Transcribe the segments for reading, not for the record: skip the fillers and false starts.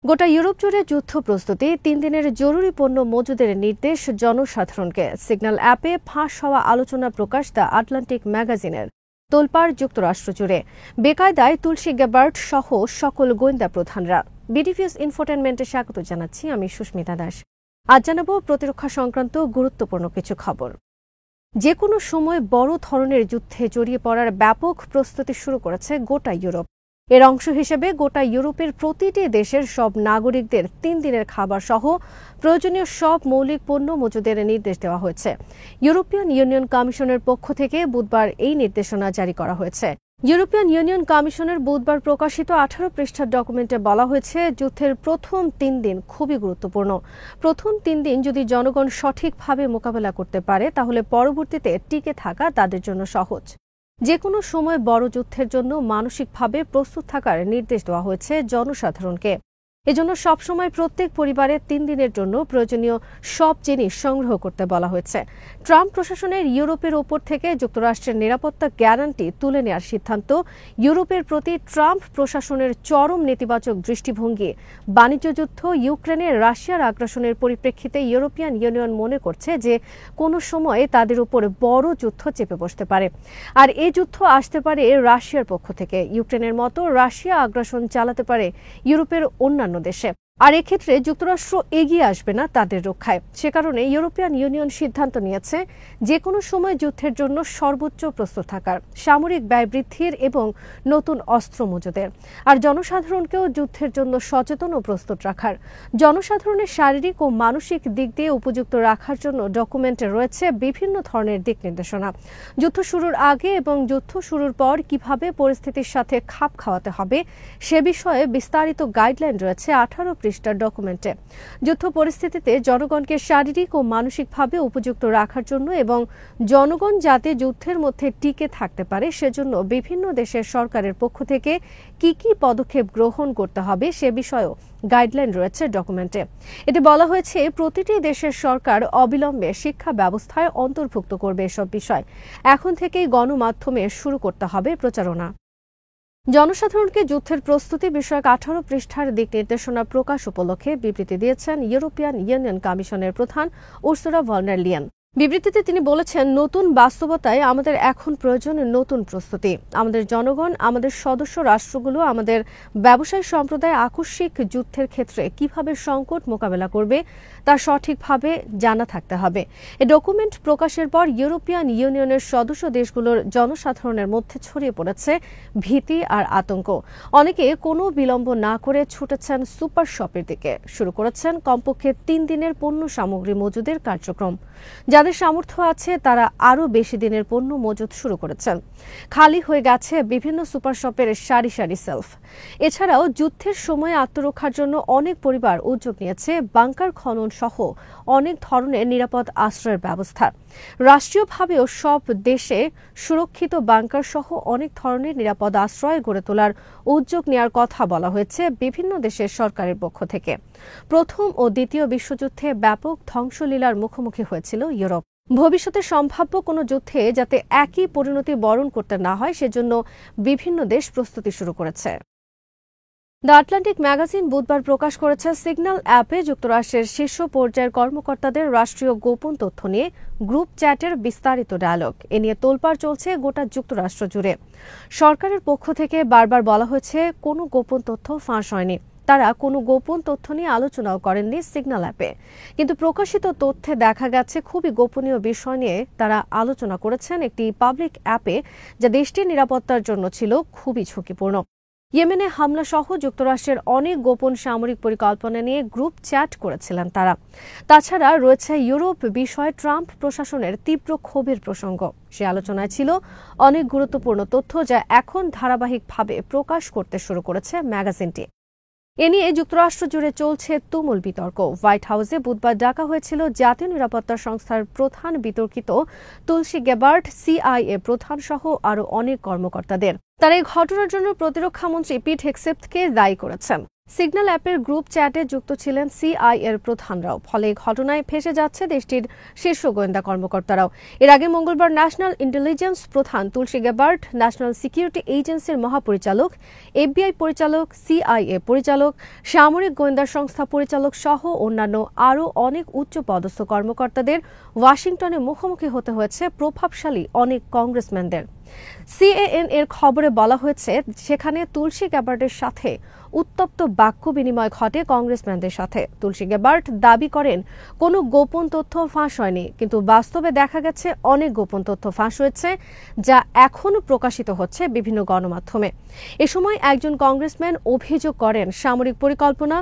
গোটা ইউরোপ জুড়ে যুদ্ধ প্রস্তুতি, 3 দিনের জরুরি পণ্য মজুদের নির্দেশ জনসাধারণকে। সিগন্যাল অ্যাপে ফাঁস হওয়া আলোচনা প্রকাশ দ্য আটলান্টিক ম্যাগাজিনের। তোলপাড় যুক্তরাষ্ট্র জুড়ে, বেকায়দায় তুলসী গ্যাবার্ট সহ সকল গোয়েন্দা প্রধানরা। বিডিভিএস ইনফোটেনমেন্টে স্বাগত জানাচ্ছি, আমি সুস্মিতা দাস। আজ জানাবো প্রতিরক্ষা সংক্রান্ত গুরুত্বপূর্ণ কিছু খবর। যে কোনো সময় বড় ধরনের যুদ্ধে জড়িয়ে পড়ার ব্যাপক প্রস্তুতি শুরু করেছে গোটা ইউরোপ। এর অংশ হিসেবে গোটা ইউরোপের প্রতিটি দেশের সব নাগরিকদের 3 দিনের খাবার সহ প্রয়োজনীয় সব মৌলিক পণ্য মজুদের নির্দেশ দেওয়া হয়েছে। ইউরোপিয়ান ইউনিয়ন কমিশনের পক্ষ থেকে বুধবার এই নির্দেশনা জারি করা হয়েছে। ইউরোপিয়ান ইউনিয়ন কমিশনের বুধবার প্রকাশিত 18 পৃষ্ঠার ডকুমেন্টে বলা হয়েছে, যুদ্ধের প্রথম 3 দিন খুবই গুরুত্বপূর্ণ। প্রথম 3 দিন যদি জনগণ সঠিকভাবে মোকাবেলা করতে পারে, তাহলে পরবর্তীতে টিকে থাকা তাদের জন্য সহজ। যে কোনো সময় বড় যুদ্ধের জন্য মানসিকভাবে প্রস্তুত থাকার নির্দেশ দেওয়া হয়েছে জনসাধারণকে। এজন্য সবসময় প্রত্যেক পরিবারের 3 দিনের জন্য প্রয়োজনীয় সব জিনিস সংগ্রহ করতে বলা হয়েছে। ট্রাম্প প্রশাসনের ইউরোপের ওপর থেকে যুক্তরাষ্ট্রের নিরাপত্তা গ্যারান্টি তুলে নেওয়ার সিদ্ধান্ত ইউরোপের প্রতি ট্রাম্প প্রশাসনের চরম নেতিবাচক দৃষ্টিভঙ্গি। বাণিজ্য যুদ্ধ, ইউক্রেনে রাশিয়ার আগ্রাসনের পরিপ্রেক্ষিতে ইউরোপিয়ান ইউনিয়ন মনে করছে যে কোনো সময়ে তাদের উপর বড় যুদ্ধ চেপে বসতে পারে। আর এই যুদ্ধ আসতে পারে রাশিয়ার পক্ষ থেকে। ইউক্রেনের মতো রাশিয়া আগ্রাসন চালাতে পারে ইউরোপের অন্যান্য দেশে। আর এক্ষেত্রে যুক্তরাষ্ট্র এগিয়ে আসবে না তাদের রক্ষায়। সে কারণে ইউরোপিয়ান ইউনিয়ন সিদ্ধান্ত নিয়েছে যে কোনো সময় যুদ্ধের জন্য সর্বোচ্চ প্রস্তুত থাকার, সামরিক ব্যয় বৃদ্ধির এবং নতুন অস্ত্র মজুদের। আর জনসাধারণকেও যুদ্ধের জন্য সচেতন ও প্রস্তুত রাখার। জনসাধারণের শারীরিক ও মানসিক দিক দিয়ে উপযুক্ত রাখার জন্য ডকুমেন্টে রয়েছে বিভিন্ন ধরনের দিক নির্দেশনা। যুদ্ধ শুরুর আগে এবং যুদ্ধ শুরুর পর কিভাবে পরিস্থিতির সাথে খাপ খাওয়াতে হবে সে বিষয়ে বিস্তারিত গাইডলাইন রয়েছে 18 পৃষ্ঠার ডকুমেন্টে। যুদ্ধ পরিস্থিতিতে জনগণকে শারীরিক ও মানসিকভাবে উপযুক্ত রাখার জন্য এবং জনগণ যাতে যুদ্ধের মধ্যে টিকে থাকতে পারে সেজন্য বিভিন্ন দেশের সরকারের পক্ষ থেকে কি কি পদক্ষেপ গ্রহণ করতে হবে সে বিষয়েও গাইডলাইন রয়েছে ডকুমেন্টে। এতে বলা হয়েছে, প্রতিটি দেশের সরকার অবিলম্বে শিক্ষা ব্যবস্থায় অন্তর্ভুক্ত করবে এসব বিষয়। এখন থেকেই গণমাধ্যমে শুরু করতে হবে প্রচারণা। জনসাধারণকে যুদ্ধের প্রস্তুতি বিষয়ক 18 পৃষ্ঠার দিক নির্দেশনা প্রকাশ উপলক্ষে বিবৃতি দিয়েছেন ইউরোপিয়ান ইউনিয়ন কমিশনের প্রধান উর্সুলা ভন ডার লিয়েন। বিবৃতিতে তিনি বলেছেন, নতুন বাস্তবতায় আমাদের এখন প্রয়োজন নতুন প্রস্তুতি। আমাদের জনগণ, আমাদের সদস্য রাষ্ট্রগুলো, আমাদের ব্যবসায়ী সম্প্রদায় আকস্মিক যুদ্ধের ক্ষেত্রে কিভাবে সংকট মোকাবেলা করবে তা সঠিকভাবে জানা থাকতে হবে। এই ডকুমেন্ট প্রকাশের পর ইউরোপিয়ান ইউনিয়নের সদস্য দেশগুলোর জনসাধারণের মধ্যে ছড়িয়ে পড়েছে ভীতি আর আতঙ্ক। অনেকে কোনো বিলম্ব না করে ছুটেছেন সুপার শপের দিকে, শুরু করেছেন কমপক্ষে 3 দিনের পণ্য সামগ্রী মজুদের কার্যক্রম। যাদের সামর্থ্য আছে তারা আরও বেশি দিনের পণ্য মজুদ শুরু করেছেন। খালি হয়ে গেছে বিভিন্ন সুপার শপের সারি সারি সেলফ। এছাড়াও যুদ্ধের সময় আত্মরক্ষার জন্য অনেক পরিবার উদ্যোগ নিয়েছে বাংকার খনন সহ অনেক ধরনের নিরাপদ আশ্রয়ের ব্যবস্থা। রাষ্ট্রীয়ভাবেও সব দেশে সুরক্ষিত বাংকার সহ অনেক ধরনের নিরাপদ আশ্রয় গড়ে তোলার উদ্যোগ নেওয়ার কথা বলা হয়েছে বিভিন্ন দেশের সরকারের পক্ষ থেকে। প্রথম ও দ্বিতীয় বিশ্বযুদ্ধে ব্যাপক ধ্বংসলীলার মুখোমুখি হয়েছিল ইউরোপ। ভবিষ্যতে সম্ভাব্য কোনো যুদ্ধে যাতে একই পরিণতি বরণ করতে না হয় সেজন্য বিভিন্ন দেশ প্রস্তুতি শুরু করেছে। দ্য আটলান্টিক ম্যাগাজিন বুধবার প্রকাশ করেছে, সিগন্যাল অ্যাপে যুক্তরাষ্ট্রের শীর্ষ পর্যায়ের কর্মকর্তাদের রাষ্ট্রীয় গোপন তথ্য নিয়ে গ্রুপ চ্যাটের বিস্তারিত ডায়ালগ। এ নিয়ে তোলপাড় চলছে গোটা যুক্তরাষ্ট্র জুড়ে। সরকারের পক্ষ থেকে বারবার বলা হয়েছে কোনো গোপন তথ্য ফাঁস হয়নি। তারা কোনো গোপন তথ্য নিয়ে আলোচনাও করেননি সিগন্যাল অ্যাপে। কিন্তু প্রকাশিত তথ্যে দেখা গেছে খুবই গোপনীয় বিষয় নিয়ে তারা আলোচনা করেছেন একটি পাবলিক অ্যাপে, যা দেশটির নিরাপত্তার জন্য ছিল খুবই ঝুঁকিপূর্ণ। ইয়েমেনে হামলা সহ যুক্তরাষ্ট্রের অনেক গোপন সামরিক পরিকল্পনা নিয়ে গ্রুপ চ্যাট করেছিলেন তারা। তাছাড়া রয়েছে ইউরোপ বিষয়ে ট্রাম্প প্রশাসনের তীব্র ক্ষোভের প্রসঙ্গ। সে আলোচনায় ছিল অনেক গুরুত্বপূর্ণ তথ্য যা এখন ধারাবাহিকভাবে প্রকাশ করতে শুরু করেছে ম্যাগাজিনটি। এ নিয়ে যুক্তরাষ্ট্র জুড়ে চলছে তুমুল বিতর্ক। হোয়াইট হাউসে বুধবার ডাকা হয়েছিল জাতীয় নিরাপত্তা সংস্থার প্রধান বিতর্কিত তুলসী গ্যাবার্ট, সিআইএ প্রধান সহ আরও অনেক কর্মকর্তাদের। তারা এই ঘটনার জন্য প্রতিরক্ষা মন্ত্রী পিট হেগসেথকে দায়ী করেছেন। সিগন্যাল অ্যাপের গ্রুপ চ্যাটে যুক্ত ছিলেন সিআইএর প্রধানরাও। ফলে ঘটনায় ফেঁসে যাচ্ছে দেশটির শীর্ষ গোয়েন্দা কর্মকর্তারাও। এর আগে মঙ্গলবার ন্যাশনাল ইন্টেলিজেন্স প্রধান তুলসী গ্যাবার্ড, ন্যাশনাল সিকিউরিটি এজেন্সির মহাপরিচালক, এফবিআই পরিচালক, সিআইএ পরিচালক, সামরিক গোয়েন্দা সংস্থা পরিচালক সহ অন্যান্য আরও অনেক উচ্চ পদস্থ কর্মকর্তাদের ওয়াশিংটনে মুখোমুখি হতে হয়েছে প্রভাবশালী অনেক কংগ্রেসম্যানদের। সিএএন এর খবরে বলা হয়েছে, সেখানে তুলসী গ্যাবার্ডের সাথে উত্তপ্ত বাক্য বিনিময় ঘটে কংগ্রেসম্যানদের সাথে। তুলসী গ্যাবার্ড দাবি করেন কোনো গোপন তথ্য ফাঁস হয়নি, কিন্তু বাস্তবে দেখা গেছে অনেক গোপন তথ্য ফাঁস হয়েছে, যা এখনও প্রকাশিত হচ্ছে বিভিন্ন গণমাধ্যমে। এ সময় একজন কংগ্রেসম্যান অভিযোগ করেন সামরিক পরিকল্পনা,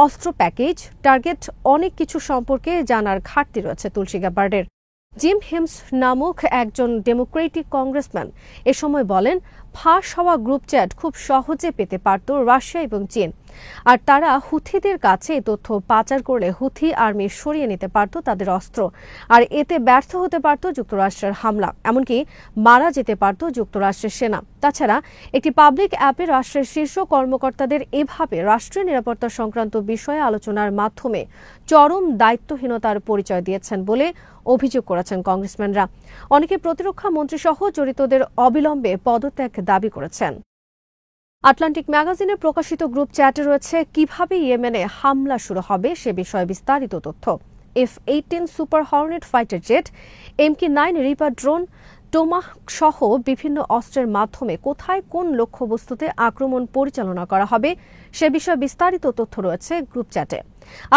অস্ত্র প্যাকেজ, টার্গেট অনেক কিছু সম্পর্কে জানার ঘাটতি রয়েছে তুলসী গ্যাবার্ডের। জিম হিমস নামক একজন ডেমোক্রেটিক কংগ্রেসম্যান এ সময় বলেন, ফাঁস হওয়া গ্রুপ চ্যাট খুব সহজে পেতে পারত রাশিয়া এবং চীন, আর তারা হুথিদের কাছে এই তথ্য পাচার করলে হুথি আর্মি সরিয়ে নিতে পারত তাদের অস্ত্র, আর এতে ব্যর্থ হতে পারত যুক্তরাষ্ট্রের হামলা, এমনকি মারা যেতে পারত যুক্তরাষ্ট্রের সেনা। তাছাড়া একটি পাবলিক অ্যাপে রাষ্ট্রের শীর্ষ কর্মকর্তাদের এভাবে রাষ্ট্রীয় নিরাপত্তা সংক্রান্ত বিষয়ে আলোচনার মাধ্যমে চরম দায়িত্বহীনতার পরিচয় দিয়েছেন বলে অভিযোগ করেছেন কংগ্রেসম্যানরা। অনেকে প্রতিরক্ষা মন্ত্রীসহ জড়িতদের অবিলম্বে পদত্যাগ দাবি করেছেন। আটলান্টিক ম্যাগাজিনে প্রকাশিত গ্রুপ চ্যাটে রয়েছে কিভাবে ইয়েমেনে হামলা শুরু হবে সে বিষয়ে বিস্তারিত তথ্য। F-18 Super Hornet fighter jet, MK-9 Reaper drone, Tomahawk সহ বিভিন্ন অস্ত্রের মাধ্যমে কোথায় কোন লক্ষ্যবস্তুতে আক্রমণ পরিচালনা করা হবে সে বিষয়ে বিস্তারিত তথ্য রয়েছে গ্রুপ চ্যাটে।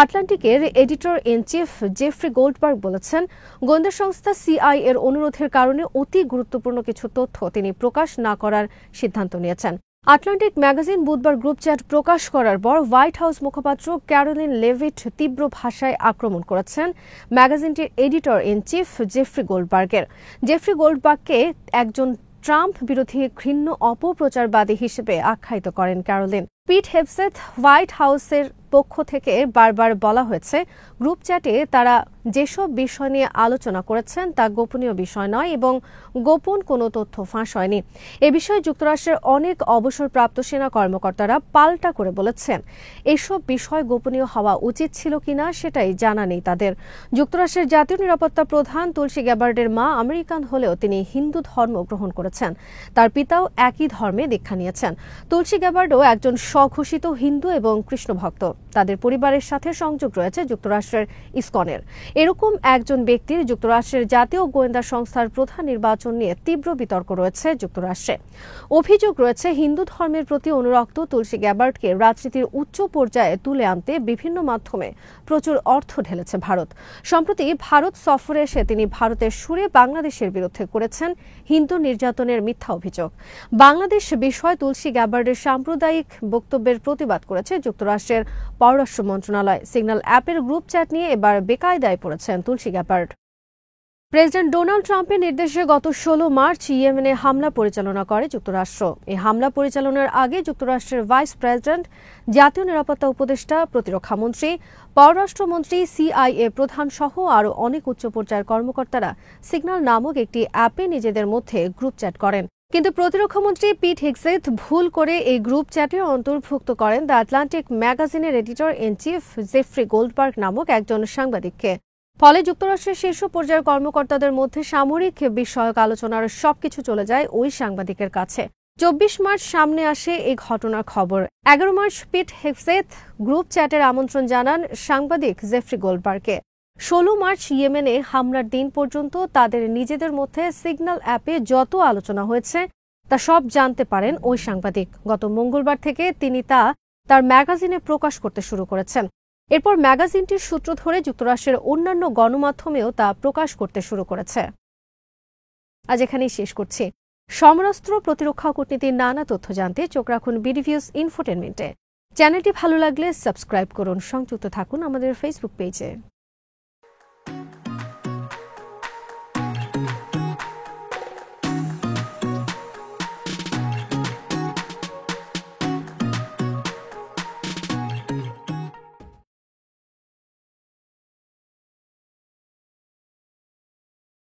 আটলান্টিকের editor in chief Jeffrey Goldberg বলেছেন, গোয়েন্দা সংস্থা সিআই এর অনুরোধের কারণে অতি গুরুত্বপূর্ণ কিছু তথ্য তিনি প্রকাশ না করার সিদ্ধান্ত নিয়েছেন। আটলান্টিক ম্যাগাজিন বুধবার গ্রুপ চ্যাট প্রকাশ করার পর হোয়াইট হাউস মুখপাত্র ক্যারোলিন লেভিট তীব্র ভাষায় আক্রমণ করেছেন ম্যাগাজিনটির এডিটর ইন চিফ জেফ্রি গোল্ডবার্গের। জেফ্রি গোল্ডবার্গকে একজন ট্রাম্প বিরোধী ঘৃণ্য অপপ্রচারবাদী হিসেবে আখ্যায়িত করেন ক্যারোলিন। পিট হেগসেথ হোয়াইট হাউসের পক্ষ থেকে বারবার বলা হয়েছে, গ্রুপ চ্যাটে তারা যেসব বিষয় নিয়ে আলোচনা করেছেন তা গোপনীয় বিষয় নয় এবং গোপন কোনো তথ্য ফাঁস হয়নি। এ বিষয়ে যুক্তরাষ্ট্রের অনেক অবসরপ্রাপ্ত সেনা কর্মকর্তারা পাল্টা করে বলেছেন, এসব বিষয় গোপনীয় হওয়া উচিত ছিল কিনা সেটাই জানা নেই তাদের। যুক্তরাষ্ট্রের জাতীয় নিরাপত্তা প্রধান তুলসী গ্যাবার্ডের মা আমেরিকান হলেও তিনি হিন্দু ধর্ম গ্রহণ করেছেন। তার পিতাও একই ধর্মে দীক্ষা নিয়েছেন। তুলসী গ্যাবার্ডও একজন স্বঘোষিত হিন্দু এবং কৃষ্ণ ভক্ত। তাদের পরিবারের সাথে সংযোগ রয়েছে যুক্তরাষ্ট্রের ইসকনের। এরকম একজন ব্যক্তির যুক্তরাষ্ট্রের জাতীয় গোয়েন্দা সংস্থার প্রধান নির্বাচন নিয়ে তীব্র বিতর্ক রয়েছে যুক্তরাষ্ট্রে। অভিযোগ রয়েছে, হিন্দু ধর্মের প্রতি অনুরক্ত তুলসী গ্যাবার্ডকে রাজনীতির উচ্চ পর্যায়ে তুলে আনতে বিভিন্ন মাধ্যমে প্রচুর অর্থ ঢেলেছে ভারত। সম্প্রতি ভারত সফরে এসে তিনি ভারতের সুরে বাংলাদেশের বিরুদ্ধে করেছেন হিন্দু নির্যাতনের মিথ্যা অভিযোগ। বাংলাদেশ বিষয়ে তুলসী গ্যাবার্ডের সাম্প্রদায়িক বক্তব্যের প্রতিবাদ করেছে যুক্তরাষ্ট্রের পররাষ্ট্র মন্ত্রণালয়। সিগন্যাল অ্যাপের গ্রুপ চ্যাট নিয়ে এবার বেকায়দায় পড়েছেন তুলসী গ্যাবার্ড। প্রেসিডেন্ট ডোনাল্ড ট্রাম্পের নির্দেশে গত 16 মার্চ ইয়েমেনে হামলা পরিচালনা করে যুক্তরাষ্ট্র। এই হামলা পরিচালনার আগে যুক্তরাষ্ট্রের ভাইস প্রেসিডেন্ট, জাতীয় নিরাপত্তা উপদেষ্টা, প্রতিরক্ষামন্ত্রী, পররাষ্ট্রমন্ত্রী, সিআইএ প্রধান সহ আরও অনেক উচ্চ পর্যায়ের কর্মকর্তারা সিগন্যাল নামক একটি অ্যাপে নিজেদের মধ্যে গ্রুপ চ্যাট করেন। কিন্তু প্রতিরক্ষামন্ত্রী পিট হেগসেথ ভুল করে এই গ্রুপ চ্যাটে অন্তর্ভুক্ত করেন দ্য আটলান্টিক ম্যাগাজিনের editor in chief Jeffrey Goldberg নামক একজন সাংবাদিককে। ফলে যুক্তরাষ্ট্রের শীর্ষ পর্যায়ের কর্মকর্তাদের মধ্যে সামরিক বিষয়ক আলোচনার সবকিছু চলে যায় ওই সাংবাদিকের কাছে। 24 মার্চ সামনে আসে এই ঘটনার খবর। 11 মার্চ পিট হেগসেথ গ্রুপ চ্যাটের আমন্ত্রণ জানান সাংবাদিক জেফ্রি গোল্ডবার্গকে। 16 মার্চ ইয়েমেনে হামলার দিন পর্যন্ত তাদের নিজেদের মধ্যে সিগন্যাল অ্যাপে যত আলোচনা হয়েছে তা সব জানতে পারেন ওই সাংবাদিক। গত মঙ্গলবার থেকে তিনি তা তার ম্যাগাজিনে প্রকাশ করতে শুরু করেছেন। এরপর ম্যাগাজিনটির সূত্র ধরে যুক্তরাষ্ট্রের অন্যান্য গণমাধ্যমেও তা প্রকাশ করতে শুরু করেছে। আজ এখানেই শেষ করছি। সমরাস্ত্র, প্রতিরক্ষা, কূটনীতির নানা তথ্য জানতে চোখ রাখুন বিডিভিউজ ইনফোটেনমেন্টে। চ্যানেলটি ভালো লাগলে সাবস্ক্রাইব করুন। সংযুক্ত থাকুন আমাদের ফেসবুক পেজে।